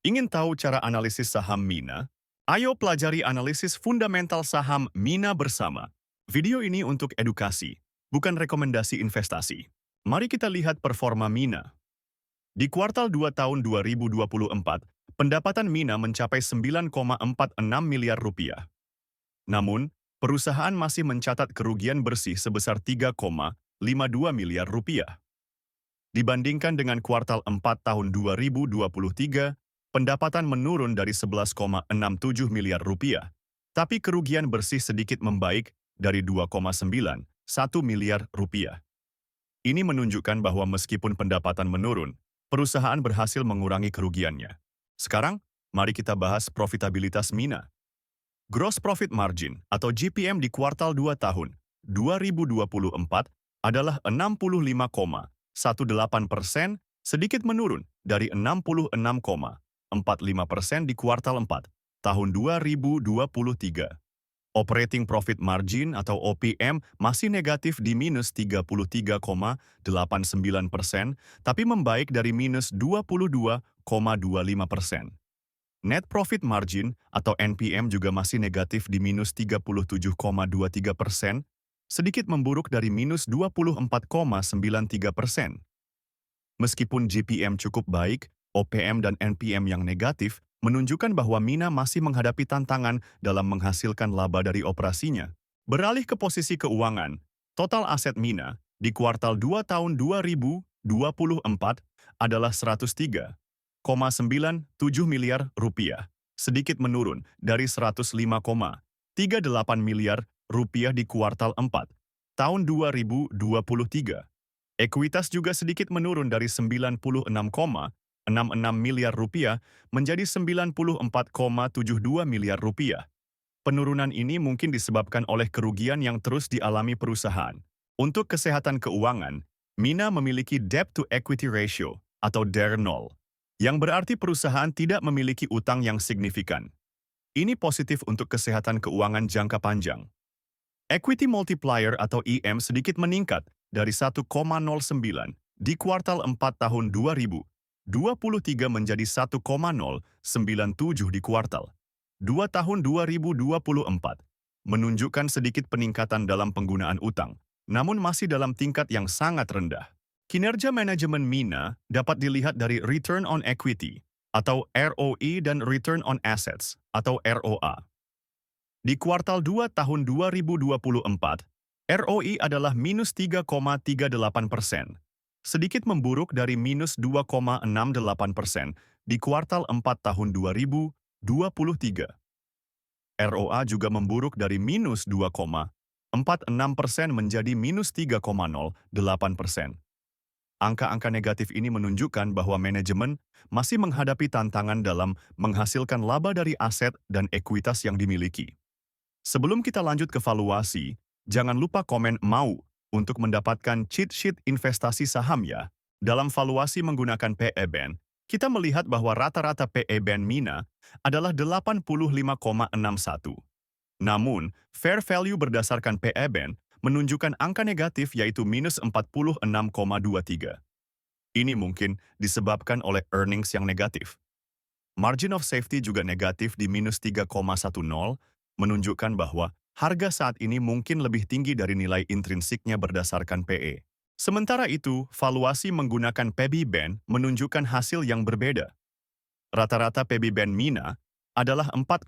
Ingin tahu cara analisis saham Mina? Ayo pelajari analisis fundamental saham Mina bersama. Video ini untuk edukasi, bukan rekomendasi investasi. Mari kita lihat performa Mina. Di kuartal 2 tahun 2024, pendapatan Mina mencapai 9,46 miliar rupiah. Namun, perusahaan masih mencatat kerugian bersih sebesar 3,52 miliar rupiah. Dibandingkan dengan kuartal 4 tahun 2023, pendapatan menurun dari 11,67 miliar rupiah, tapi kerugian bersih sedikit membaik dari 2,91 miliar rupiah. Ini menunjukkan bahwa meskipun pendapatan menurun, perusahaan berhasil mengurangi kerugiannya. Sekarang, mari kita bahas profitabilitas Mina. Gross Profit Margin atau GPM di kuartal 2 tahun 2024 adalah 65,18%, sedikit menurun dari 66,45% di kuartal 4 tahun 2023. Operating Profit Margin atau OPM masih negatif di minus 33,89%, tapi membaik dari minus 22,25%. Net Profit Margin atau NPM juga masih negatif di minus 37,23%, sedikit memburuk dari minus 24,93%. Meskipun GPM cukup baik, OPM dan NPM yang negatif menunjukkan bahwa Mina masih menghadapi tantangan dalam menghasilkan laba dari operasinya. Beralih ke posisi keuangan, total aset Mina di kuartal 2 tahun 2024 adalah 103,97 miliar rupiah, sedikit menurun dari 105,38 miliar rupiah di kuartal 4 tahun 2023. Ekuitas juga sedikit menurun dari 96,66 miliar rupiah menjadi 94,72 miliar rupiah. Penurunan ini mungkin disebabkan oleh kerugian yang terus dialami perusahaan. Untuk kesehatan keuangan, Mina memiliki debt to equity ratio atau DER 0, yang berarti perusahaan tidak memiliki utang yang signifikan. Ini positif untuk kesehatan keuangan jangka panjang. Equity multiplier atau EM sedikit meningkat dari 1,09 di kuartal 4 tahun 2023 menjadi 1,097 di kuartal 2 tahun 2024, menunjukkan sedikit peningkatan dalam penggunaan utang, namun masih dalam tingkat yang sangat rendah. Kinerja manajemen Mina dapat dilihat dari Return on Equity atau ROE dan Return on Assets atau ROA. Di kuartal 2 tahun 2024, ROE adalah minus 3,38%, sedikit memburuk dari minus 2,68% di kuartal 4 tahun 2023. ROA juga memburuk dari minus 2,46% menjadi minus 3,08%. Angka-angka negatif ini menunjukkan bahwa manajemen masih menghadapi tantangan dalam menghasilkan laba dari aset dan ekuitas yang dimiliki. Sebelum kita lanjut ke valuasi, jangan lupa komen mau untuk mendapatkan cheat sheet investasi saham ya. Dalam valuasi menggunakan PE Band, kita melihat bahwa rata-rata PE Band Mina adalah 85,61. Namun, fair value berdasarkan PE Band menunjukkan angka negatif yaitu minus 46,23. Ini mungkin disebabkan oleh earnings yang negatif. Margin of safety juga negatif di minus 3,10, menunjukkan bahwa harga saat ini mungkin lebih tinggi dari nilai intrinsiknya berdasarkan PE. Sementara itu, valuasi menggunakan PB Band menunjukkan hasil yang berbeda. Rata-rata PB Band Mina adalah 4,00.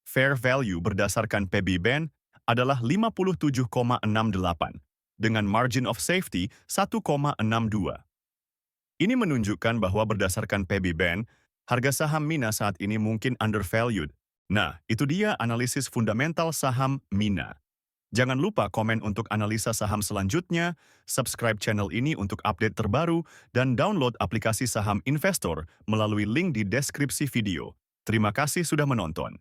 Fair value berdasarkan PB Band adalah 57,68, dengan margin of safety 1,62. Ini menunjukkan bahwa berdasarkan PB Band, harga saham Mina saat ini mungkin undervalued. Nah, itu dia analisis fundamental saham Mina. Jangan lupa komen untuk analisa saham selanjutnya, subscribe channel ini untuk update terbaru, dan download aplikasi saham investor melalui link di deskripsi video. Terima kasih sudah menonton.